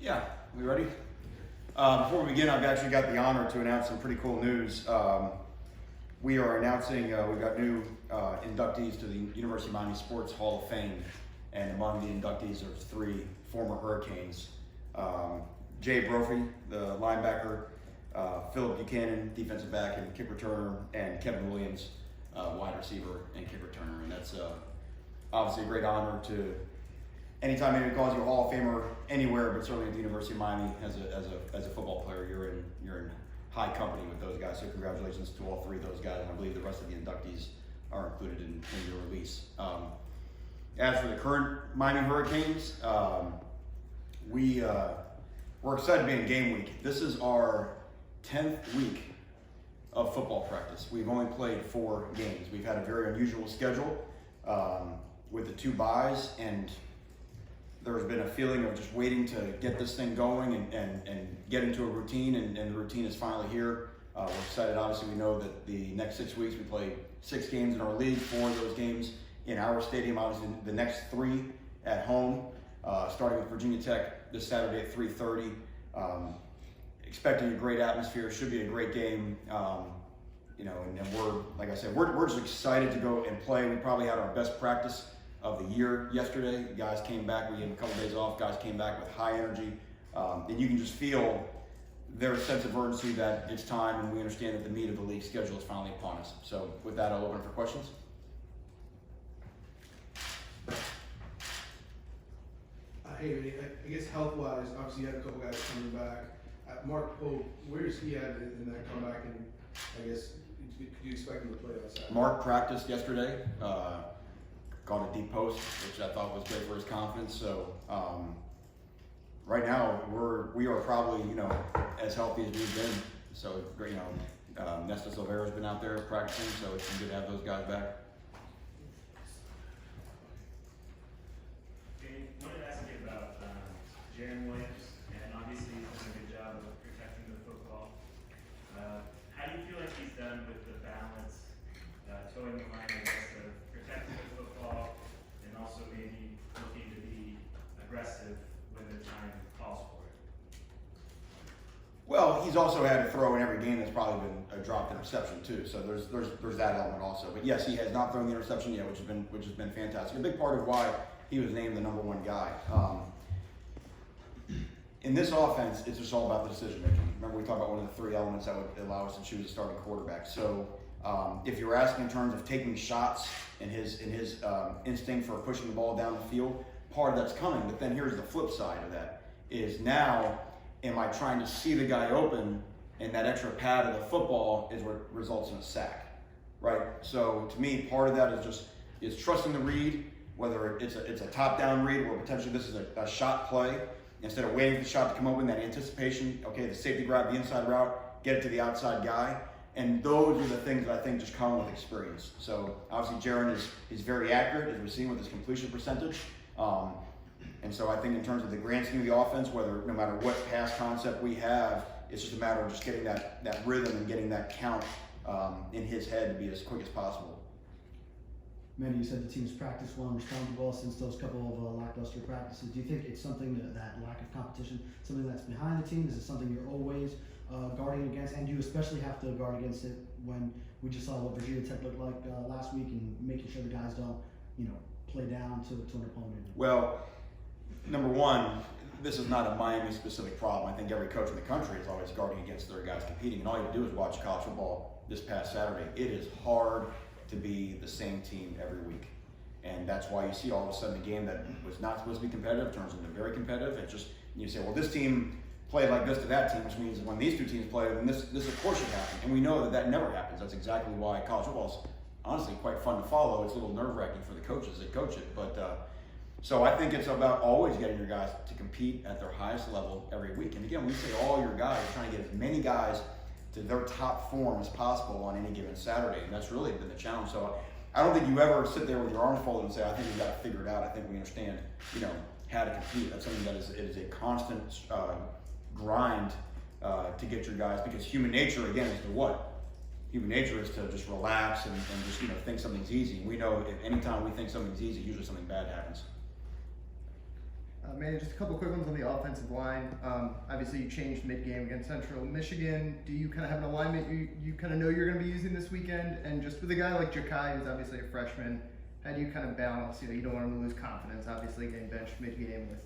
Yeah, we ready? Before we begin, I've actually got the honor to announce some pretty cool news. We are announcing we've got new inductees to the University of Manny Sports Hall of Fame, and among the inductees are 3 former Hurricanes. Jay Brophy, the linebacker, Philip Buchanan, defensive back and kick returner, and Kevin Williams, wide receiver and kick returner. And that's obviously a great honor to anytime anyone calls you a Hall of Famer anywhere, but certainly at the University of Miami as a football player, you're in high company with those guys. So congratulations to all 3 of those guys, and I believe the rest of the inductees are included in your release. As for the current Miami Hurricanes, we're excited to be in game week. This is our 10th week of football practice. We've only played 4 games. We've had a very unusual schedule with the 2 byes, and there's been a feeling of just waiting to get this thing going and get into a routine, and the routine is finally here. We're excited. Obviously, we know that the next 6 weeks we play 6 games in our league, 4 of those games in our stadium. Obviously, the next 3 at home, starting with Virginia Tech this Saturday at 3:30. Expecting a great atmosphere. Should be a great game. And we're, like I said, we're just excited to go and play. We probably had our best practice of the year yesterday. Guys came back. We had a couple days off. Guys came back with high energy, and you can just feel their sense of urgency that it's time, and we understand that the meat of the league schedule is finally upon us. So with that, I'll open for questions. Hey, Manny, I guess health-wise, obviously you had a couple guys coming back. Mark Pope, where is he at in that comeback? And I guess, could you expect him to play on Saturday? Mark practiced yesterday, got a deep post, which I thought was great for his confidence. So right now we are probably as healthy as we've been. So Nesta Silvera's been out there practicing, so it's been good to have those guys back. Jaron Williams, and obviously he's done a good job of protecting the football. How do you feel like he's done with the balance, towing the line, I guess, of protecting the football and also maybe looking to be aggressive when the time calls for it? Well, he's also had to throw in every game. That's probably been a dropped interception too. So there's that element also. But yes, he has not thrown the interception yet, which has been fantastic. A big part of why he was named the #1 guy. In this offense, it's just all about the decision making. Remember, we talked about one of the 3 elements that would allow us to choose a starting quarterback. So, if you're asking in terms of taking shots and his instinct for pushing the ball down the field, part of that's coming. But then here's the flip side of that: is now, am I trying to see the guy open, and that extra pad of the football is what results in a sack, right? So to me, part of that is trusting the read, whether it's a top down read where potentially this is a shot play. Instead of waiting for the shot to come open, that anticipation, okay, the safety grab, the inside route, get it to the outside guy. And those are the things that I think just come with experience. So obviously Jaron is very accurate, as we've seen with his completion percentage. And so I think in terms of the grand scheme of the offense, no matter what pass concept we have, it's just a matter of just getting that rhythm and getting that count in his head to be as quick as possible. Manny, you said the team's practiced well and responded well since those couple of lackluster practices. Do you think it's something that lack of competition, something that's behind the team? Is it something you're always guarding against? And do you especially have to guard against it when we just saw what Virginia Tech looked like last week, and making sure the guys don't, play down to an opponent? Well, number one, this is not a Miami-specific problem. I think every coach in the country is always guarding against their guys competing, and all you have to do is watch college football this past Saturday. It is hard to be the same team every week. And that's why you see all of a sudden a game that was not supposed to be competitive turns into very competitive. And just, you say, well, this team played like this to that team, which means when these 2 teams play, then this of course should happen. And we know that never happens. That's exactly why college football is honestly quite fun to follow. It's a little nerve-wracking for the coaches that coach it. But so I think it's about always getting your guys to compete at their highest level every week. And again, when we say all your guys, you're trying to get as many guys to their top form as possible on any given Saturday, and that's really been the challenge. So I don't think you ever sit there with your arms folded and say, I think we've got to figure it out. I think we understand, how to compete. That's something that is a constant grind to get your guys, because human nature, again, is to what? Human nature is to just relax and just think something's easy. We know if anytime we think something's easy, usually something bad happens. Manny, just a couple quick ones on the offensive line. Obviously, you changed mid-game against Central Michigan. Do you kind of have an alignment you kind of know you're going to be using this weekend? And just with a guy like Ja'Kai, who's obviously a freshman, how do you kind of balance? You don't want him to lose confidence. Obviously, getting benched mid-game with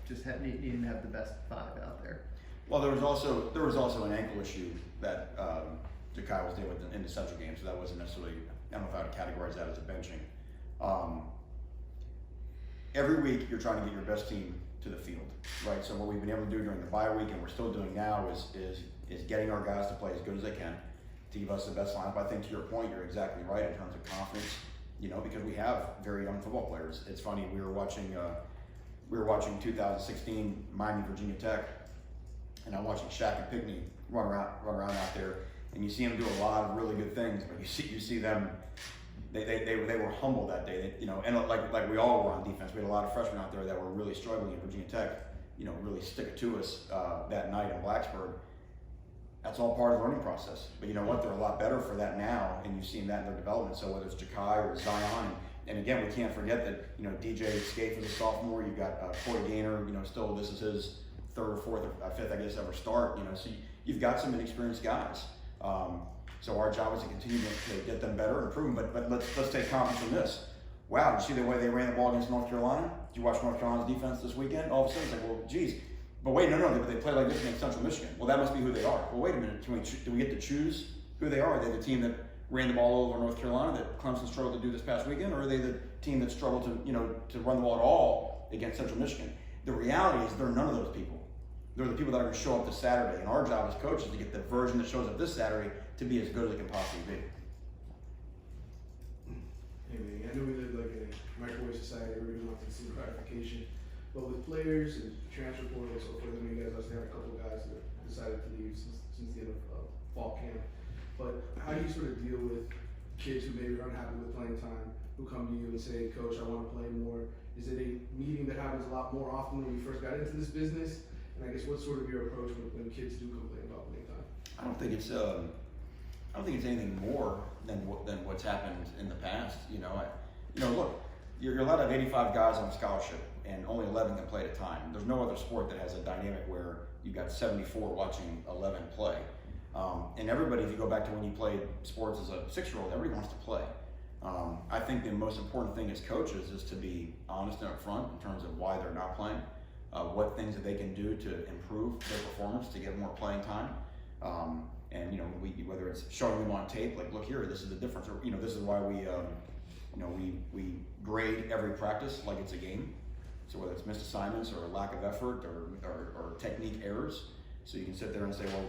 just needing to have the best 5 out there. Well, there was also an ankle issue that Ja'Kai was dealing with in the Central game, so that wasn't necessarily, I don't know if I would categorize that as a benching. Every week you're trying to get your best team to the field, right? So what we've been able to do during the bye week and we're still doing now is getting our guys to play as good as they can to give us the best lineup. I think to your point, you're exactly right in terms of confidence, because we have very young football players. It's funny, we were watching 2016 Miami, Virginia Tech, and I'm watching Shaq and Pigney run around out there, and you see them do a lot of really good things, but you see them. They were humble that day, and like we all were on defense. We had a lot of freshmen out there that were really struggling at Virginia Tech, really stick it to us that night in Blacksburg. That's all part of the learning process. But you know what? They're a lot better for that now, and you've seen that in their development. So whether it's Ja'Kai or Zion, and again, we can't forget that DJ Scaife is a sophomore. You've got Corey Gaynor. Still this is his 3rd or 4th or 5th, I guess, ever start. So you've got some inexperienced guys. So our job is to continue to get them better and improve them. But let's take confidence in this. Wow, did you see the way they ran the ball against North Carolina? Did you watch North Carolina's defense this weekend? All of a sudden, it's like, well, geez. But wait, no, they play like this against Central Michigan. Well, that must be who they are. Well, wait a minute. Do we get to choose who they are? Are they the team that ran the ball over North Carolina that Clemson struggled to do this past weekend, or are they the team that struggled to run the ball at all against Central Michigan? The reality is they're none of those people. They're the people that are going to show up this Saturday, and our job as coaches is to get the version that shows up this Saturday to be as good as it can possibly be. Hey man, I know we live like in a microwave society, everybody wants instant gratification, but with players and transfer portal and so forth, I mean, you guys obviously had a couple of guys that decided to leave since the end of fall camp. But how do you sort of deal with kids who maybe are unhappy with playing time, who come to you and say, Coach, I want to play more? Is it a meeting that happens a lot more often when we first got into this business? And I guess what's sort of your approach when kids do complain about playing time? I don't think it's anything more than what's happened in the past. Look, you're allowed to have 85 guys on scholarship, and only 11 can play at a time. There's no other sport that has a dynamic where you've got 74 watching 11 play. And everybody, if you go back to when you played sports as a 6-year-old, everybody wants to play. I think the most important thing as coaches is to be honest and upfront in terms of why they're not playing, what things that they can do to improve their performance to get more playing time. And whether it's showing them on tape, like, look here, this is the difference, or this is why we grade every practice like it's a game. So whether it's missed assignments or lack of effort or technique errors, so you can sit there and say, well,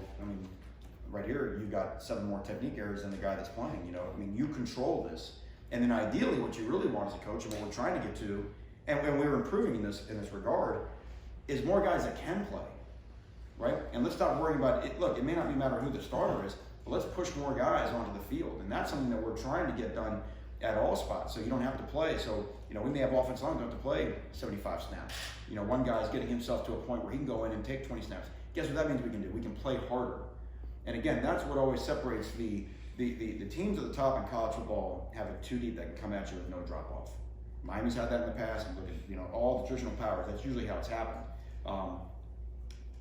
right here you've got 7 more technique errors than the guy that's playing. You control this, and then ideally, what you really want as a coach, and what we're trying to get to, and we're improving in this regard, is more guys that can play. Right? And let's stop worrying about it. Look, it may not be a matter who the starter is, but let's push more guys onto the field. And that's something that we're trying to get done at all spots. So you don't have to play. So, we may have offensive line, don't have to play 75 snaps. One guy's getting himself to a point where he can go in and take 20 snaps. Guess what that means we can do? We can play harder. And again, that's what always separates the teams at the top in college football have a 2 deep that can come at you with no drop off. Miami's had that in the past, and look at, all the traditional powers. That's usually how it's happened.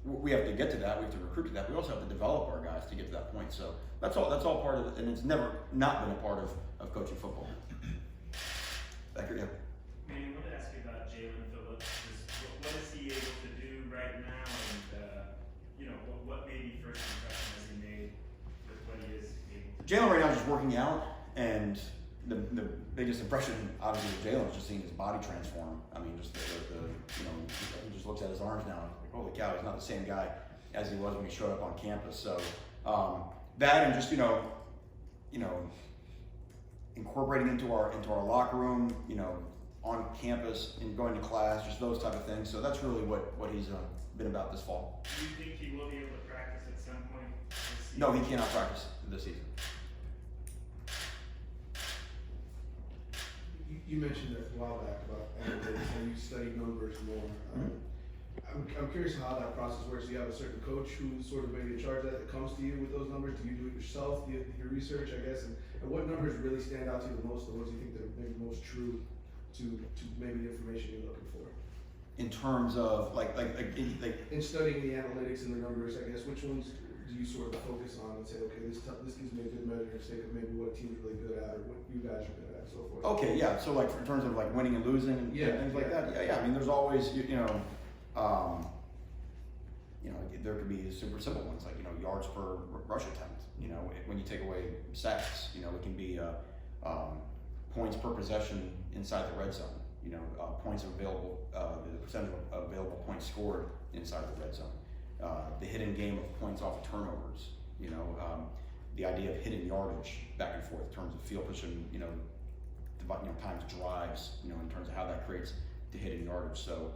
We have to get to that. We have to recruit to that. We also have to develop our guys to get to that point. So that's all part of it, and it's never not been a part of coaching football. Back here, yeah. Manny, I wanted to ask you about Jalen Phillips. What is he able to do right now, and what maybe first impression has he made with what he is able to do? Jalen right now is just working out, and the biggest impression, obviously, of Jalen is just seeing his body transform. I mean, just he just looks at his arms now. Like, holy cow, he's not the same guy as he was when he showed up on campus. So that, and just incorporating into our locker room, on campus and going to class, just those type of things. So that's really what he's been about this fall. Do you think he will be able to practice at some point this season? No, he cannot practice this season. You mentioned that a while back about analytics, and you study numbers more. I'm curious how that process works. Do you have a certain coach who's sort of maybe in charge of that comes to you with those numbers? Do you do it yourself? Do you your research, I guess? And what numbers really stand out to you the most? The ones you think that are maybe most true to maybe the information you're looking for? in terms of like In studying the analytics and the numbers, I guess, which ones do you sort of focus on and say, okay, this gives me a good measuring stick of maybe what a team's really good at or what you guys are good at, and so forth. okay, yeah. So like in terms of like winning and losing and things like that. Yeah. I mean, there's always there could be super simple ones like yards per rush attempt. When you take away sacks, it can be points per possession inside the red zone. Points available, the percentage of available points scored inside the red zone. The hidden game of points off of turnovers. The idea of hidden yardage back and forth in terms of field position. Times drives. In terms of how that creates the hidden yardage. So.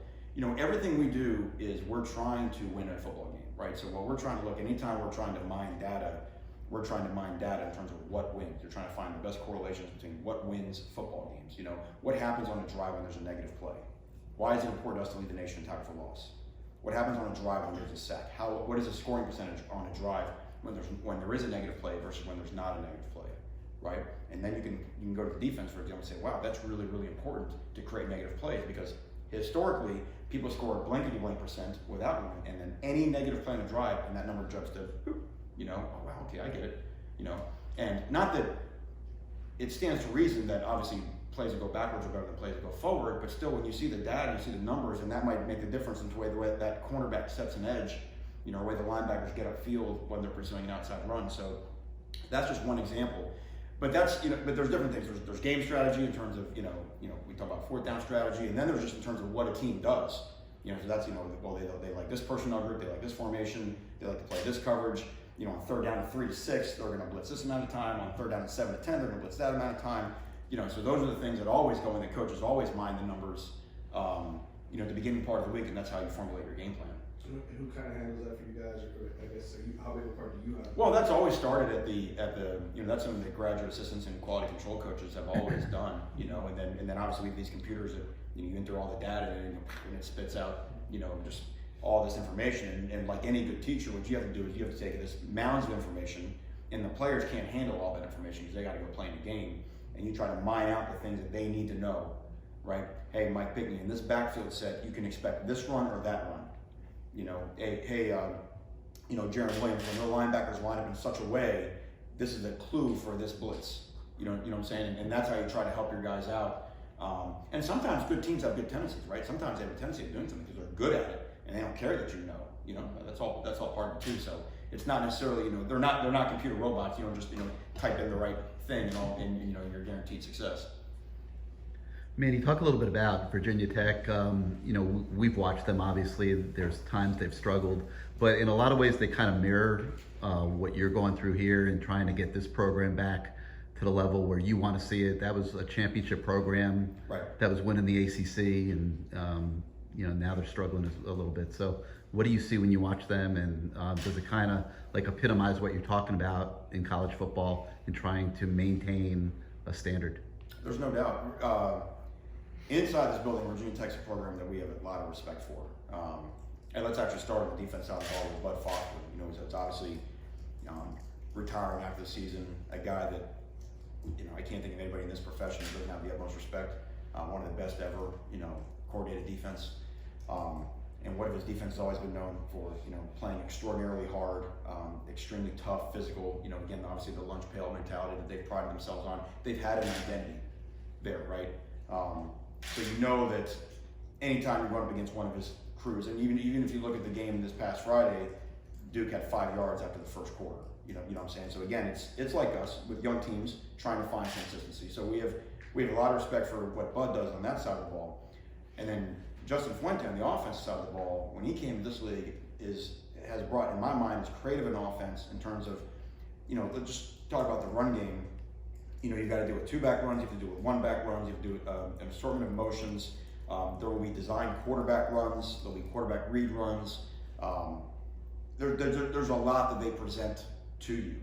Everything we do is we're trying to win a football game, right? So what we're trying to look, anytime we're trying to mine data, we're trying to mine data in terms of what wins. You're trying to find the best correlations between what wins football games. What happens on a drive when there's a negative play? Why is it important to us to lead the nation in tackle for loss? What happens on a drive when there's a sack? What is the scoring percentage on a drive when there is a negative play versus when there's not a negative play, right? And then you can go to the defense, for example, and say, wow, that's really, really important to create negative plays because historically, people score blankety-blank percent without one, and then any negative play on a drive, and that number jumps to, oh wow, okay, I get it, And not that it stands to reason that obviously plays that go backwards are better than plays that go forward, but still when you see the data, you see the numbers, and that might make the difference in the way that cornerback sets an edge, or the way the linebackers get upfield when they're pursuing an outside run. So that's just one example. But that's but there's different things. There's game strategy in terms of we talk about fourth down strategy, and then there's just in terms of what a team does. So that's well they like this personnel group, they like this formation, they like to play this coverage. On third down of 3 to 6, they're going to blitz this amount of time. On third down of 7 to 10, they're going to blitz that amount of time. So those are the things that always go in. The coaches always mind the numbers. At the beginning part of the week, and that's how you formulate your game plan. And who kind of handles that for you guys, or I guess how big a part do you have? Well, that's always started at the that's something that graduate assistants and quality control coaches have always done, and then obviously we have these computers that you enter all the data and it spits out just all this information, and like any good teacher, what you have to do is you have to take this mounds of information, and the players can't handle all that information because they got to go play in the game, and you try to mine out the things that they need to know, right? Hey, Mike Pickney, in this backfield set, you can expect this run or that run. Jaron Williams, when their linebackers line up in such a way, this is a clue for this blitz. You know what I'm saying? And that's how you try to help your guys out. And sometimes good teams have good tendencies, right? Sometimes they have a tendency of doing something because they're good at it and they don't care that that's all part of it too. So it's not necessarily, they're not computer robots. You don't just type in the right thing and you're guaranteed success. Manny, talk a little bit about Virginia Tech. We've watched them, obviously. There's times they've struggled, but in a lot of ways they kind of mirror what you're going through here and trying to get this program back to the level where you want to see it. That was a championship program, right, that was winning the ACC, and now they're struggling a little bit. So what do you see when you watch them, and does it kind of like epitomize what you're talking about in college football and trying to maintain a standard? There's no doubt. Inside this building, Virginia Tech's a program that we have a lot of respect for. And let's actually start on the defense side of the ball with Bud Foster. It's obviously retiring after the season, a guy that, I can't think of anybody in this profession who doesn't have the utmost respect. One of the best ever, coordinated defense. And what his defense has always been known for, playing extraordinarily hard, extremely tough, physical, again, obviously the lunch pail mentality that they've prided themselves on. They've had an identity there, right? So that anytime you run up against one of his crews, and even if you look at the game this past Friday, Duke had 5 yards after the first quarter. You know what I'm saying? So again, it's like us with young teams trying to find consistency. So we have a lot of respect for what Bud does on that side of the ball. And then Justin Fuente on the offensive side of the ball, when he came to this league, has brought, in my mind, as creative an offense in terms of, let's just talk about the run game. You've got to do it with 2-back runs, you have to do it with 1-back runs, you have to do it an assortment of motions. There will be designed quarterback runs, there'll be quarterback read runs. There's a lot that they present to you.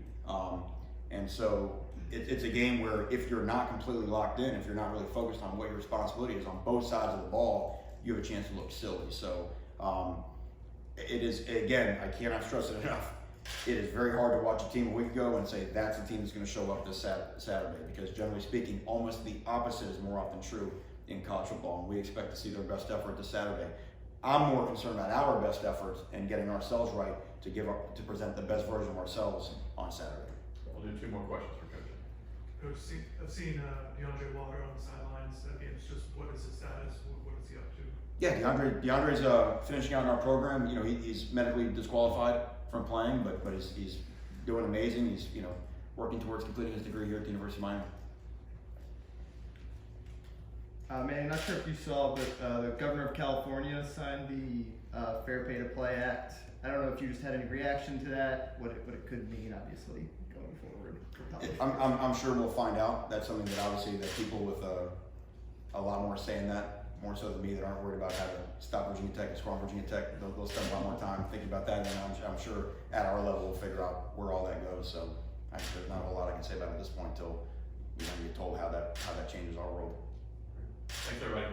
And so it's a game where if you're not completely locked in, if you're not really focused on what your responsibility is on both sides of the ball, you have a chance to look silly. So it is, again, I cannot stress it enough. It is very hard to watch a team a week ago and say that's the team that's going to show up this Saturday, because generally speaking, almost the opposite is more often true in college football, and we expect to see their best effort this Saturday. I'm more concerned about our best efforts and getting ourselves right to present the best version of ourselves on Saturday. We'll do 2 more questions for Coach. Coach, I've seen DeAndre Water on the sidelines at games. Just what is his status? What is he up to? Yeah, DeAndre's finishing out in our program. You know, he's medically disqualified from playing, but he's doing amazing. He's working towards completing his degree here at the University of Miami. Manny, not sure if you saw, but the governor of California signed the Fair Pay to Play Act. I don't know if you just had any reaction to that, what it could mean, obviously, going forward. I'm sure we'll find out. That's something that obviously that people with a lot more say in that, more so than me, that aren't worried about how to stop Virginia Tech and score on Virginia Tech. They'll spend a lot more time thinking about that, and I'm sure at our level we'll figure out where all that goes. So there's not a whole lot I can say about it at this point until we get told how that changes our world. Thanks, everybody.